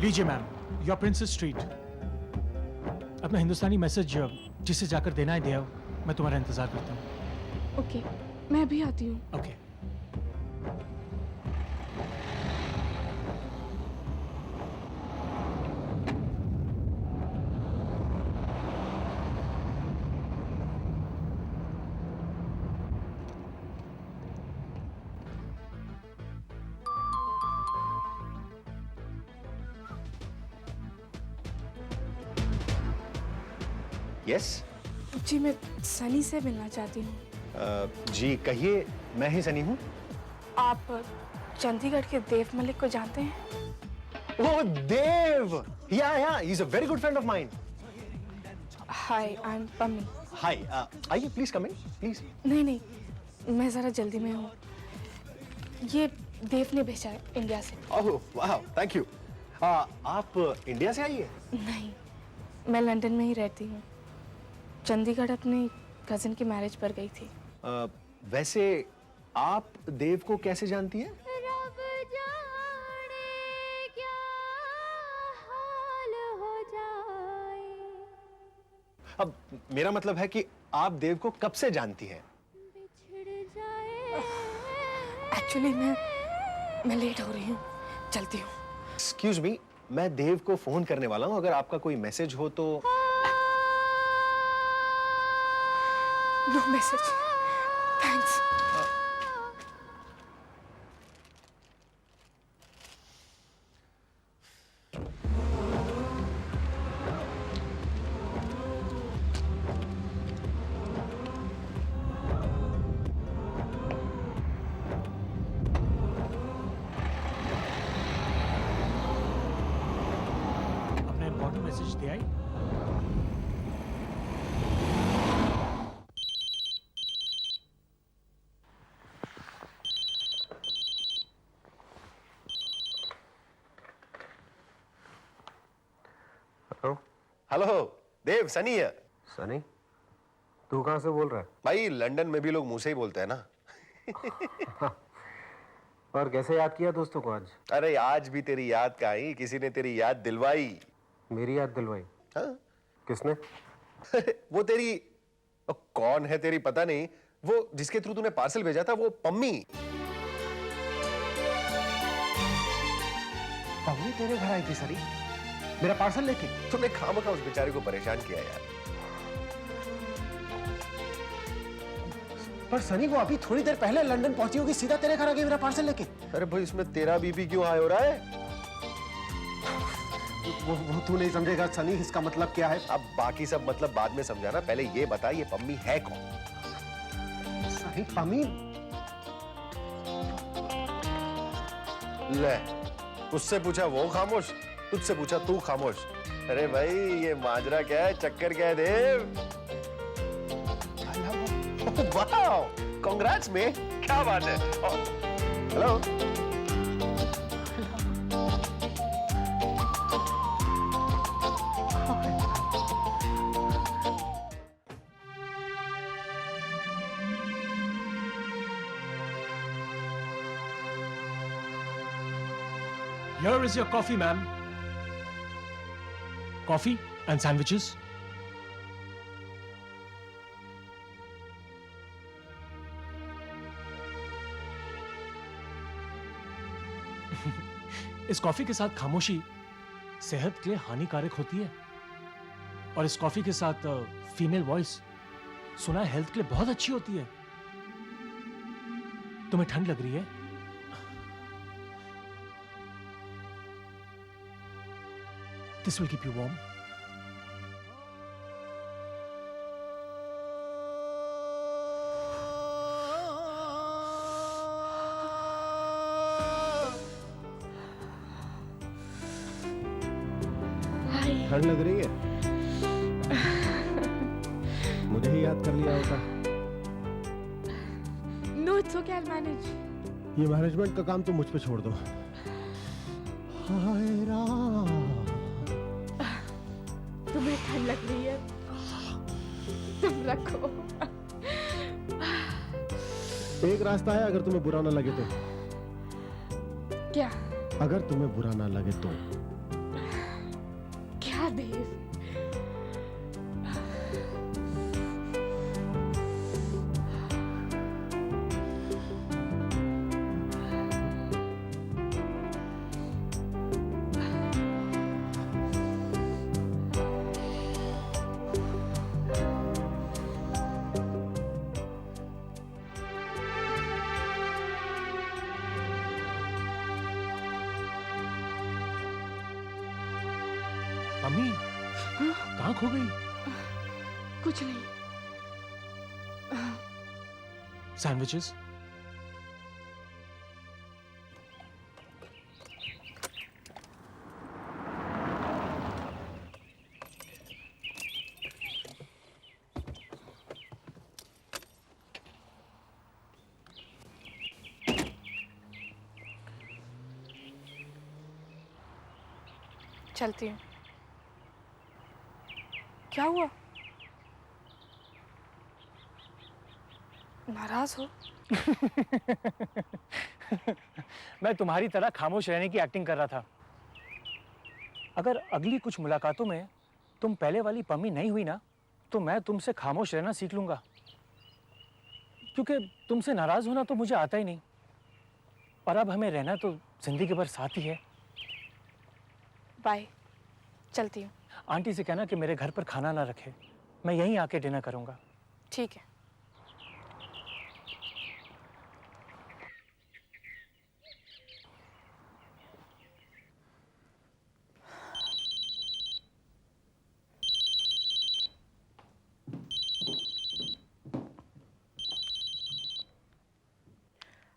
लीजिए ma'am, your princess street. अपना हिंदुस्तानी message जिसे जाकर देना है दे आओ। मैं तुम्हारा इंतजार करता हूँ। ओके, मैं भी आती हूँ। ओके। यस जी, मैं सनी से मिलना चाहती हूँ। जी कहिए, मैं ही सनी हूँ। आप चंडीगढ़ के देव मलिक को जानते हैं? Oh Dev, yeah he is a very good friend of mine. Hi, I am Pammi. Hi, आइए प्लीज कम इन प्लीज। नहीं, मैं ज़रा जल्दी में हूँ। ये देव ने भेजा है इंडिया से। ओह वाह, थैंक यू। आप इंडिया से आई है? नहीं, मैं लंदन में ही रहती हूँ। चंडीगढ़ अपने कजिन की मैरिज पर गई थी। वैसे आप देव को कैसे जानती हैं? रब जाने क्या हाल हो जाए। अब मेरा मतलब है कि आप देव को कब से जानती हैं? बिछड़ जाए। एक्चुअली मैं लेट हो रही हूँ, चलती हूँ। एक्सक्यूज मी, मैं देव को फोन करने वाला हूँ, अगर आपका कोई मैसेज हो तो। No message, thanks. अपना इंपॉर्टेंट मैसेज दे आई। हेलो। हेलो देव, सनी है। सनी, तू कहाँ से बोल रहा है? भाई लंदन में भी लोग मुंह से ही बोलते हैं ना। और कैसे याद किया दोस्तों को आज? अरे आज भी तेरी याद का आई, किसी ने तेरी याद दिलवाई। मेरी याद दिलवाई? हाँ? किसने? वो तेरी कौन है तेरी पता नहीं, वो जिसके थ्रू तूने पार्सल भेजा था, वो पम्मी। पम्मी तेरे घर आई थी सनी, मेरा पार्सल लेके? तूने खामखा उस बेचारे को परेशान किया यार। पर सनी वो अभी थोड़ी देर पहले लंदन पहुंची होगी, सीधा तेरे घर आ गई मेरा पार्सल लेके। अरे भाई इसमें तेरा बीपी क्यों हाई हो रहा है? वो तू नहीं समझेगा सनी, इसका मतलब क्या है? अब बाकी सब मतलब बाद में समझाना, पहले ये बता ये पम्मी है कौन? सनी, पम्मी ले, उससे पूछा वो खामोश, तुझसे पूछा तू खामोश। अरे भाई ये माजरा क्या है, चक्कर क्या है देव? वाह, कांग्रेट्स में, क्या बात है। Hello. Here is your coffee, ma'am. Coffee and sandwiches. इस कॉफी के साथ खामोशी सेहत के लिए हानिकारक होती है, और इस कॉफी के साथ फीमेल वॉइस सुना है हेल्थ के लिए बहुत अच्छी होती है। तुम्हें ठंड लग रही है? This will keep you warm. ठंड लग रही है? मुझे ही याद कर लिया होता। No, it's okay, I will manage. ये मैनेजमेंट का काम तो मुझ पे छोड़ दो। हाय राम। तुम्हें ठंड लग रही है, तुम रखो। एक रास्ता है, अगर तुम्हें बुरा ना लगे तो। क्या? अगर तुम्हें बुरा ना लगे तो। क्या देव? मम्मी कहाँ खो गई? कुछ नहीं। सैंडविचेस? चलती हूँ। क्या हुआ? नाराज हो? मैं तुम्हारी तरह खामोश रहने की एक्टिंग कर रहा था। अगर अगली कुछ मुलाकातों में तुम पहले वाली पम्मी नहीं हुई ना, तो मैं तुमसे खामोश रहना सीख लूंगा। क्योंकि तुमसे नाराज होना तो मुझे आता ही नहीं, और अब हमें रहना तो जिंदगी भर साथ ही है। बाय, चलती हूँ। आंटी से कहना कि मेरे घर पर खाना ना रखे, मैं यहीं आके डिनर करूंगा। ठीक है।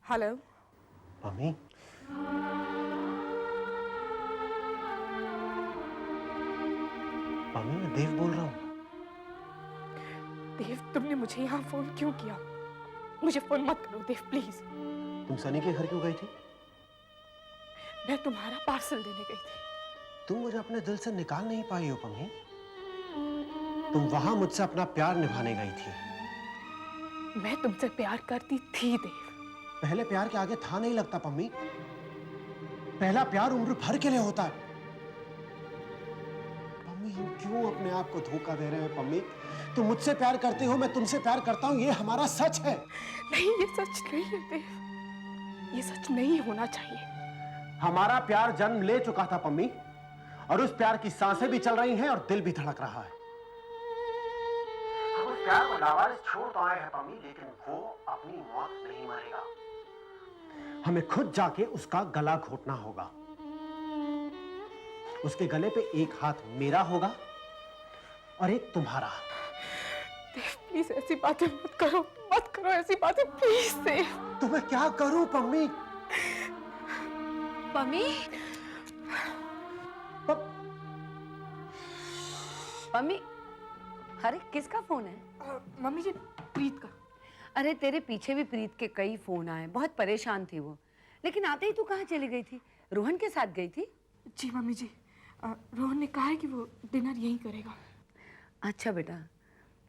हेलो। मम्मी, मम्मी मैं देव बोल रहा हूँ। देव, तुमने मुझे यहाँ फोन क्यों किया? मुझे फोन मत करो देव, प्लीज। तुम सनी के घर क्यों गई थी? मैं तुम्हारा पार्सल देने गई थी। तुम मुझे अपने दिल से निकाल नहीं पाई हो पम्मी। तुम वहां मुझसे अपना प्यार निभाने गई थी। मैं तुमसे प्यार करती थी देव। पहले प्यार के आगे था नहीं लगता पम्मी। पहला प्यार उम्र भर के लिए होता है। पम्मी, हम क्यों अपने आप को धोखा दे रहे हैं पम्मी? तुम मुझसे प्यार करती हो, मैं तुमसे प्यार करता हूँ, ये हमारा सच है। नहीं, ये सच नहीं है देव। ये सच नहीं होना चाहिए। हमारा प्यार जन्म ले चुका था पम्मी, और उस प्यार की सांसें भी चल रही हैं और दिल भी धड़क रहा है। हम उस प्यार को लावारिस छोड़ तो आए हैं पम्मी, लेकिन वो अपनी मौत नहीं मरेगा। हमें खुद जाके उसका गला घोटना होगा। उसके गले पे एक हाथ मेरा होगा और एक तुम्हारा। देव, प्लीज ऐसी बातें मत करो, मत करो ऐसी बातें, प्लीज देव। तो मैं क्या करूं पम्मी? पम्मी, पम्मी, अरे किसका फोन है? मम्मी जी, प्रीत का। अरे तेरे पीछे भी प्रीत के कई फोन आए, बहुत परेशान थी वो। लेकिन आते ही तू कहाँ चली गई थी? रोहन के साथ गई थी? जी मम्मी जी, रोहन ने कहा है कि वो डिनर यहीं करेगा। अच्छा बेटा,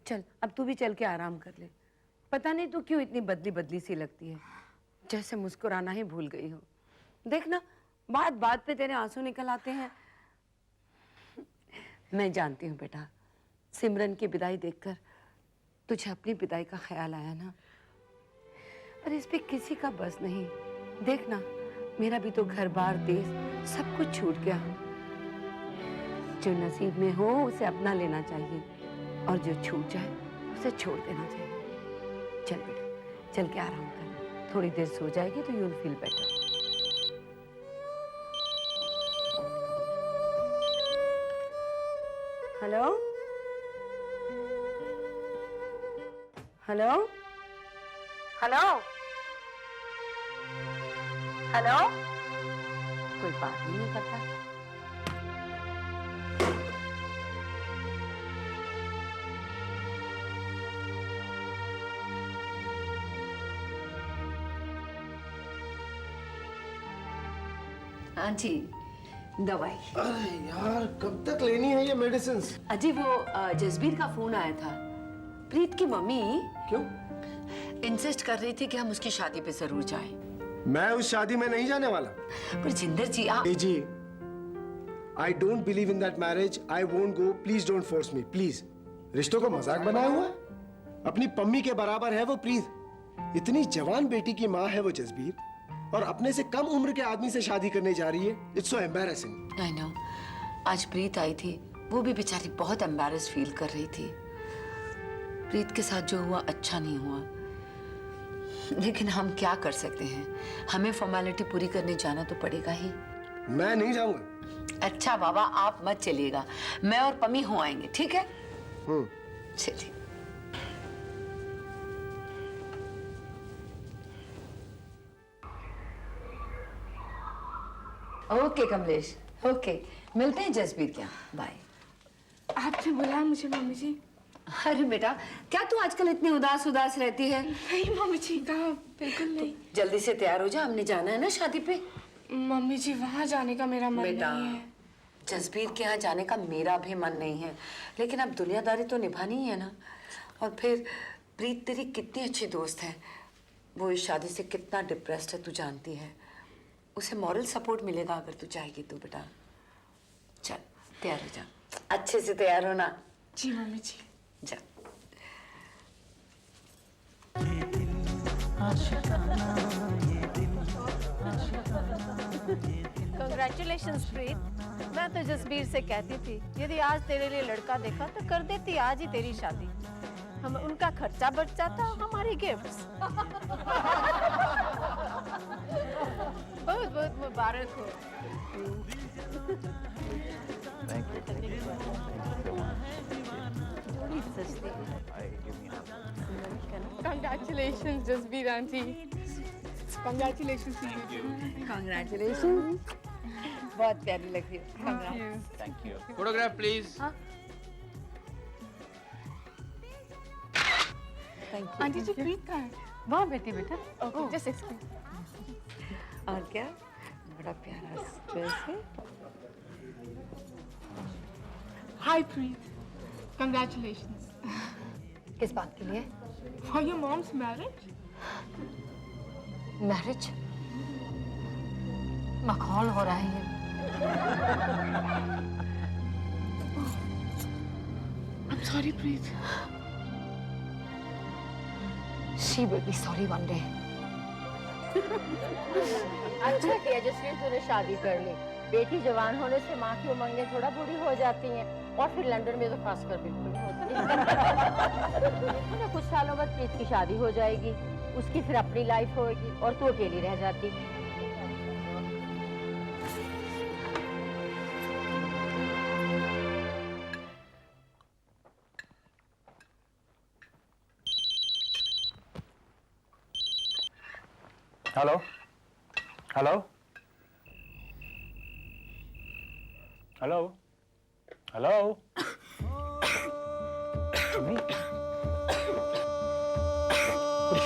चल अब तू भी चल के आराम कर ले। पता नहीं तू क्यों इतनी बदली बदली सी लगती है, जैसे मुस्कुराना ही भूल गई हो। देखना, बात बात पे तेरे आंसू निकल आते हैं। मैं जानती हूँ बेटा, सिमरन की विदाई देखकर तुझे अपनी विदाई का ख्याल आया ना, पर इस पे किसी का बस नहीं। देखना, मेरा भी तो घर बार देश सब कुछ छूट गया। जो नसीब में हो उसे अपना लेना चाहिए, और जो छूट जाए उसे छोड़ देना चाहिए। चल बेटा, चल के आराम कर, थोड़ी देर सो जाएगी तो you will feel better. Hello hello hello hello, कोई बात ही नहीं करता। हाँ जी, दवाई। अरे यार, कब तक लेनी है ये मेडिसिन? अजी वो जसबीर का फोन आया था। प्रीत की मम्मी क्यों? इंसिस्ट कर रही थी कि हम उसकी शादी पे जरूर जाएं। मैं उस शादी में नहीं जाने वाला। पर जिंदर जी आप जी, I don't believe in that marriage, I won't go, please don't force me, please. रिश्तों को मजाक बनाया हुआ है? अपनी पम्मी के बराबर है वो प्रीत। इतनी जवान बेटी की माँ है वो जसबीर, और अपने से कम उम्र के आदमी से शादी करने जा रही है। It's so embarrassing. I know, आज प्रीत आई थी, वो भी बेचारी बहुत एम्बैरेस्ड फील कर रही थी। प्रीत के साथ जो हुआ अच्छा नहीं हुआ, लेकिन हम क्या कर सकते हैं, हमें फॉर्मेलिटी पूरी करने जाना तो पड़ेगा ही। मैं नहीं जाऊंगा। अच्छा बाबा, आप मत चलिएगा, मैं और पम्मी हो आएंगे, ठीक है? चलिए। ओके कमलेश, ओके, मिलते हैं जसबीर के यहाँ, बाय। आपने बुलाया मुझे मम्मी जी? अरे बेटा, क्या तू आजकल इतनी उदास उदास रहती है? नहीं मम्मी जी, कहाँ, बिल्कुल नहीं। जल्दी से तैयार हो जा, हमने जाना है ना शादी पे। मम्मी जी, वहाँ जाने का मेरा मन बेटा, नहीं है। जसबीर के यहाँ जाने का मेरा भी मन नहीं है, लेकिन अब दुनियादारी तो निभानी ही है ना। और फिर प्रीत तेरी कितनी अच्छी दोस्त है, वो इस शादी से कितना डिप्रेस्ड है तू जानती है। उसे मॉरल सपोर्ट मिलेगा अगर तू चाहेगी तो बेटा। चल तैयार हो जा, अच्छे से तैयार होना। जी मम्मी जी। जा। Congratulations प्रीत। मैं तो जसबीर से कहती थी, यदि आज तेरे लिए लड़का देखा तो कर देती आज ही तेरी शादी। हम उनका खर्चा बच जाता, हमारी गिफ्ट्स। बहुत बहुत मुबारक हो। Congratulations Jasbir aunty. Congratulations to you. Congratulations। बहुत प्यारी लग रही है। Thank you. Photograph please. Aunty ji Preet कहाँ है? वाह बेटी बेटा। Okay, just excuse. और क्या, बड़ा प्यारा ड्रेस है। हाय प्रीत, congratulations किस बात के लिए? for your mom's marriage. Marriage? मखौल हो रहा है। I'm sorry Preet. She will be sorry one day. अच्छा किया जसबीर तूने शादी कर ली। बेटी जवान होने से माँ की उमंगें थोड़ा बूढ़ी हो जाती हैं, और फिर लंदन में तो खासकर बिल्कुल नहीं होती। कुछ सालों बाद प्रीत की शादी हो जाएगी, उसकी फिर अपनी लाइफ होगी और तू अकेली रह जाती। Hello hello hello hello. Mummy,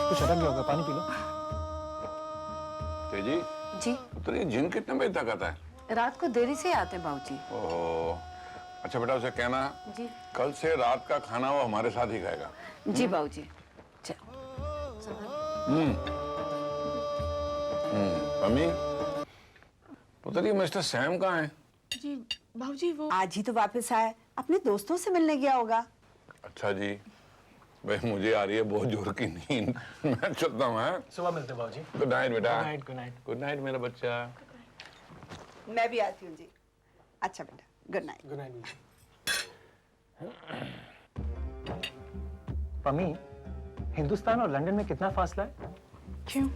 कुछ अटक गया होगा, पानी पी लो। तेजी जी, तो ये जिन कितने बजे तक आता है? रात को देरी से आते हैं बाबूजी। ओह, अच्छा बेटा उसे कहना जी। कल से रात का खाना वो हमारे साथ ही खाएगा। जी बाबूजी। मम्मी, पुत्र ये मिस्टर सैम कहाँ है? जी बाबूजी, वो आज ही तो वापस आया, अपने दोस्तों से मिलने गया होगा। अच्छा जी, भाई मुझे आ रही है बहुत जोर की नींद, मैं चलता हूँ। सुबह मिलते हैं बाबूजी। गुड नाइट बेटा। Good night, good night. Good night मेरा बच्चा। मैं भी आती हूँ जी। अच्छा बेटा, good night. Good night. Pammi, Hindustan और लंदन में कितना फासला है? क्यों?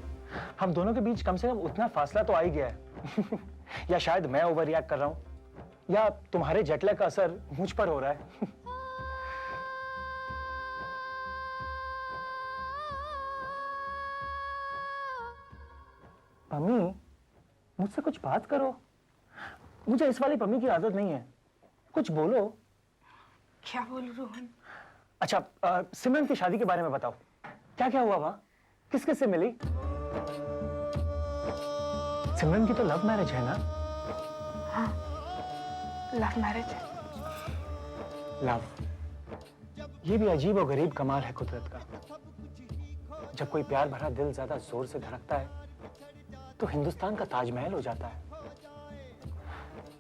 हम दोनों के बीच कम से कम उतना फासला तो आ ही गया है। या शायद मैं ओवर रिएक्ट कर रहा हूँ, या तुम्हारे जेटलैग का असर मुझ पर हो रहा है। पम्मी, मुझसे कुछ बात करो। मुझे इस वाली पम्मी की आदत नहीं है, कुछ बोलो। क्या बोलूं रोहन? अच्छा, सिमरन की शादी के बारे में बताओ, क्या क्या हुआ वहां, किस किस से मिली? सिमरन की तो लव मैरिज है ना? हाँ, लव मैरिज है। लव, ये भी अजीब और गरीब कमाल है कुदरत का। जब कोई प्यार भरा दिल ज्यादा जोर से धड़कता है तो हिंदुस्तान का ताजमहल हो जाता है।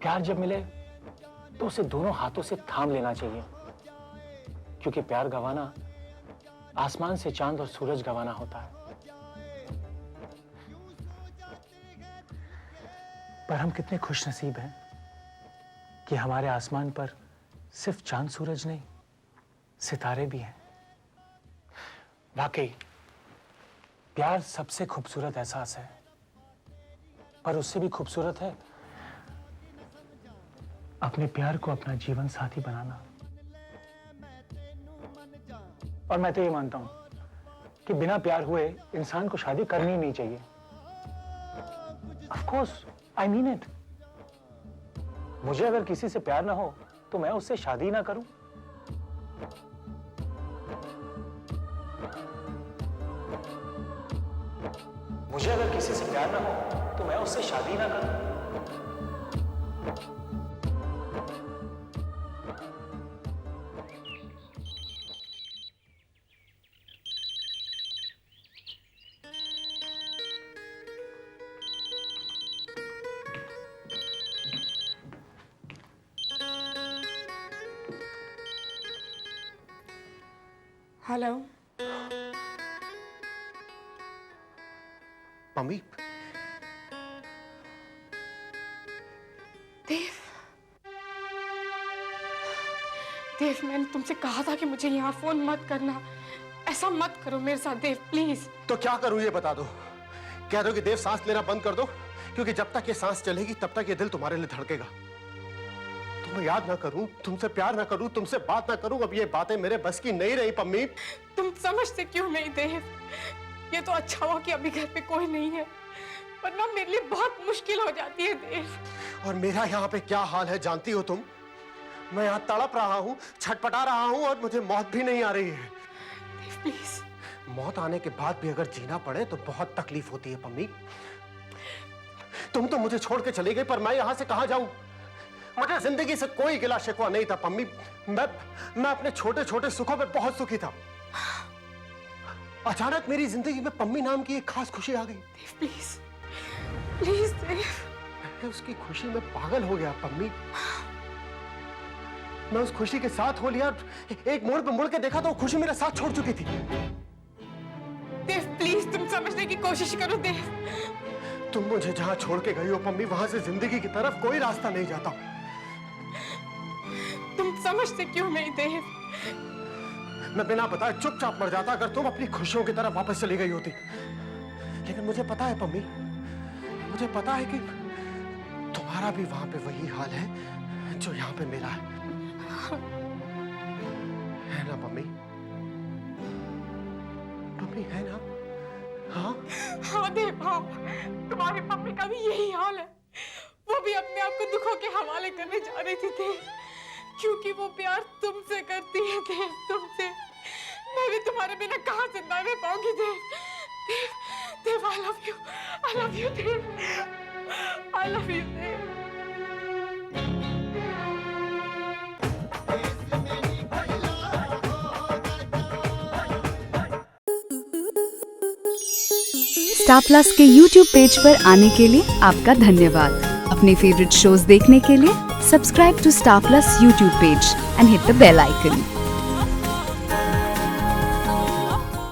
प्यार जब मिले तो उसे दोनों हाथों से थाम लेना चाहिए, क्योंकि प्यार गंवाना आसमान से चांद और सूरज गंवाना होता है। पर हम कितने खुशनसीब हैं कि हमारे आसमान पर सिर्फ चांद सूरज नहीं, सितारे भी हैं। वाकई प्यार सबसे खूबसूरत एहसास है, पर उससे भी खूबसूरत है अपने प्यार को अपना जीवन साथी बनाना। और मैं तो ये मानता हूं कि बिना प्यार हुए इंसान को शादी करनी नहीं चाहिए। Of course, I mean it. मुझे अगर किसी से प्यार ना हो तो मैं उससे शादी ना करूं। मुझे अगर किसी से प्यार ना हो तो मैं उससे शादी ना करूं। हेलो पम्मी, देव, देव मैंने तुमसे कहा था कि मुझे यहाँ फोन मत करना। ऐसा मत करो मेरे साथ देव, प्लीज। तो क्या करूं ये बता दो। कह दो कि देव सांस लेना बंद कर दो, क्योंकि जब तक ये सांस चलेगी तब तक ये दिल तुम्हारे लिए धड़केगा। तुम्हें याद ना करूं, तुमसे प्यार ना करूं, तुमसे बात ना करूं, अब ये बातें मेरे बस की नहीं रही पम्मी। तुम समझते क्यों नहीं देव? ये तो अच्छा हुआ कि अभी घर पे कोई नहीं है, वरना मेरे लिए बहुत मुश्किल हो जाती है देव। और मेरा यहाँ पे क्या हाल है जानती हो तुम? मैं यहाँ तड़प रहा हूँ, छटपटा रहा हूँ और मुझे मौत भी नहीं आ रही है। देव प्लीज। मौत आने के बाद भी अगर जीना पड़े तो बहुत तकलीफ होती है पम्मी। तुम तो मुझे छोड़ के चली गई, पर मैं यहाँ से कहाँ जाऊं? मुझे जिंदगी से कोई गिला शिकवा नहीं था पम्मी। मैं अपने छोटे छोटे सुखों में बहुत सुखी था। अचानक मेरी जिंदगी में पम्मी नाम की एक खास खुशी आ गई। देव प्लीज, प्लीज देव। मैं उसकी खुशी में पागल हो गया पम्मी। मैं उस खुशी के साथ हो लिया, एक मोड़ पे मुड़ के देखा तो वो खुशी मेरा साथ छोड़ चुकी थी। देव प्लीज तुम समझने की कोशिश करो देव। तुम मुझे जहां छोड़ के गई हो पम्मी, वहां से जिंदगी की तरफ कोई रास्ता नहीं जाता। तुम समझते क्यों नहीं देव? मैं बिना बताए चुपचाप मर जाता अगर तुम अपनी खुशियों की तरफ वापस चली गई होती। लेकिन मुझे पता है पम्मी, मुझे पता है कि तुम्हारा भी वहां पे वही हाल है जो यहाँ पे मेरा है ना पम्मी? पम्मी है ना? हाँ हाँ देव, हाँ तुम्हारी मम्मी का भी यही हाल है। वो भी अपने आप को दुखों के हवाले करने जा रही थी देव, क्योंकि वो प्यार तुमसे करती है देव, तुमसे। मैं भी तुम्हारे बिना कहाँ जिंदा रह पाऊंगी Dev. Dev, Dev I love you Dev, I love you Dev. Star Plus के YouTube पेज पर आने के लिए आपका धन्यवाद। अपने फेवरेट शोज देखने के लिए subscribe to Star Plus YouTube page and hit the bell icon.